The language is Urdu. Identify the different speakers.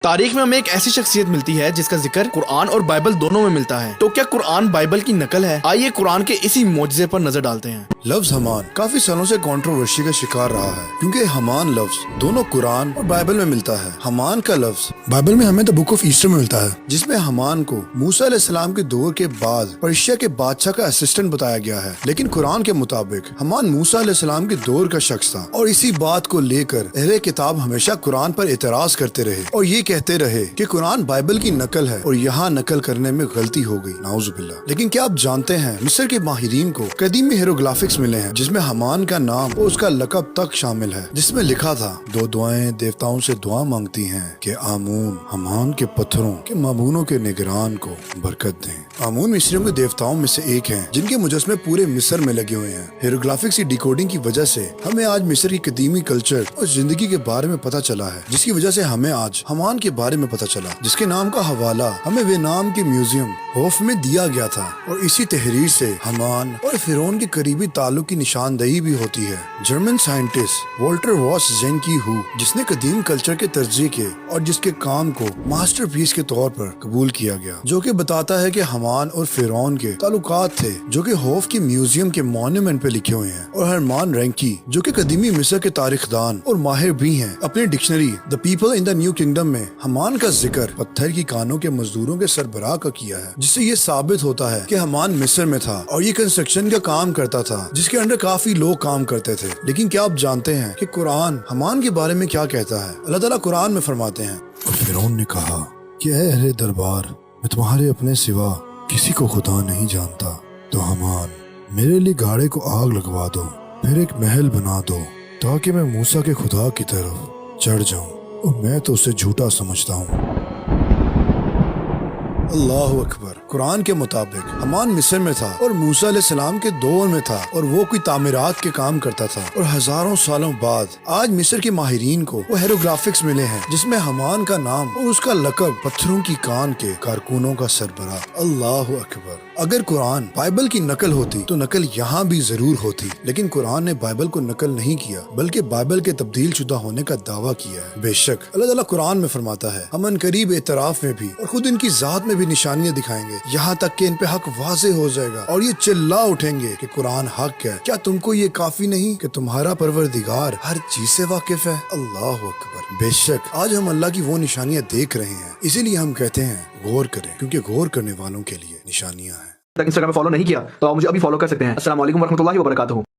Speaker 1: تاریخ میں ہمیں ایک ایسی شخصیت ملتی ہے جس کا ذکر قرآن اور بائبل دونوں میں ملتا ہے۔ تو کیا قرآن بائبل کی نقل ہے؟ آئیے قرآن کے اسی معجزے پر نظر ڈالتے ہیں۔
Speaker 2: لفظ حمان کافی سالوں سے کنٹروورسی کا شکار رہا ہے کیونکہ حمان لفظ دونوں قرآن اور بائبل میں ملتا ہے۔ حمان کا لفظ بائبل میں ہمیں بک آف ایسٹر میں ملتا ہے، جس میں حمان کو موسیٰ علیہ السلام کے دور کے بعد پرشیا کے بادشاہ کا اسسٹنٹ بتایا گیا ہے، لیکن قرآن کے مطابق حمان موسیٰ علیہ السلام کے دور کا شخص تھا، اور اسی بات کو لے کر اہل کتاب ہمیشہ قرآن پر اعتراض کرتے رہے اور یہ کہتے رہے کہ قرآن بائبل کی نقل ہے اور یہاں نقل کرنے میں غلطی ہو گئی، نعوذ باللہ۔ لیکن کیا آپ جانتے ہیں مصر کے ماہرین کو قدیمی ہیروگلافکس ملے ہیں جس میں حمان کا نام اور اس کا لقب تک شامل ہے، جس میں لکھا تھا دو دعائیں دیوتاؤں سے دعا مانگتی ہیں کہ آمون حمان کے پتھروں کے معبودوں کے نگران کو برکت دیں۔ آمون مصریوں کے دیوتاؤں میں سے ایک ہیں جن کے مجسمے پورے مصر میں لگے ہوئے ہیں۔ ہیروگلافکس کی ڈیکوڈنگ کی وجہ سے ہمیں آج مصر کی قدیمی کلچر اور زندگی کے بارے میں پتہ چلا ہے، جس کی وجہ سے ہمیں آج حمان کے بارے میں پتہ چلا، جس کے نام کا حوالہ ہمیں وہ نام کے میوزیم ہوف میں دیا گیا تھا، اور اسی تحریر سے حمان اور فرعون کے قریبی تعلق کی نشاندہی بھی ہوتی ہے۔ جرمن سائنٹسٹ والٹر واس زینکی ہو، جس نے قدیم کلچر کے تجزیے کے اور جس کے کام کو ماسٹر پیس کے طور پر قبول کیا گیا، جو کہ بتاتا ہے کہ حمان اور فرعون کے تعلقات تھے، جو کہ ہوف کے میوزیم کے مونومنٹ پہ لکھے ہوئے ہیں۔ اور ہرمان رینکی، جو کہ قدیمی مصر کے تاریخ دان اور ماہر بھی ہیں، اپنے dictionary the people in the new kingdom میں حمان کا ذکر پتھر کی کانوں کے مزدوروں کے سربراہ کا کیا ہے، جس سے یہ ثابت ہوتا ہے کہ حمان مصر میں تھا اور یہ کنسٹرکشن کا کام کرتا تھا، جس کے انڈر کافی لوگ کام کرتے تھے۔ لیکن کیا آپ جانتے ہیں کہ قرآن حمان کے بارے میں کیا کہتا ہے؟ اللہ تعالیٰ قرآن میں فرماتے ہیں، اور فرعون نے کہا کہ اے اہل دربار، میں تمہارے اپنے سوا کسی کو خدا نہیں جانتا، تو حمان میرے لیے گاڑے کو آگ لگوا دو، پھر ایک محل بنا دو تاکہ میں موسیٰ کے خدا کی طرف چڑھ جاؤں، اور میں تو اسے جھوٹا سمجھتا ہوں۔ اللہ اکبر۔ قرآن کے مطابق حمان مصر میں تھا اور موسیٰ علیہ السلام کے دور میں تھا، اور وہ کوئی تعمیرات کے کام کرتا تھا، اور ہزاروں سالوں بعد آج مصر کے ماہرین کو وہ ہیروگلافکس ملے ہیں جس میں حمان کا نام اور اس کا لقب پتھروں کی کان کے کارکنوں کا سربراہ۔ اللہ اکبر۔ اگر قرآن بائبل کی نقل ہوتی تو نقل یہاں بھی ضرور ہوتی، لیکن قرآن نے بائبل کو نقل نہیں کیا بلکہ بائبل کے تبدیل شدہ ہونے کا دعویٰ کیا ہے۔ بے شک اللہ تعالیٰ قرآن میں فرماتا ہے، ہم ان قریب اعتراف میں بھی اور خود ان کی ذات میں بھی نشانیاں دکھائیں گے، یہاں تک کہ ان پہ حق واضح ہو جائے گا اور یہ چلا اٹھیں گے کہ قرآن حق ہے۔ کیا تم کو یہ کافی نہیں کہ تمہارا پروردگار ہر چیز سے واقف ہے؟ اللہ اکبر۔ بے شک آج ہم اللہ کی وہ نشانیاں دیکھ رہے ہیں، اسی لیے ہم کہتے ہیں غور کریں، کیونکہ غور کرنے والوں کے لیے نشانیاں ہیں۔
Speaker 1: انسٹاگرام میں فالو نہیں کیا تو آپ مجھے ابھی فالو کر سکتے ہیں۔ السلام علیکم ورحمۃ اللہ وبرکاتہ۔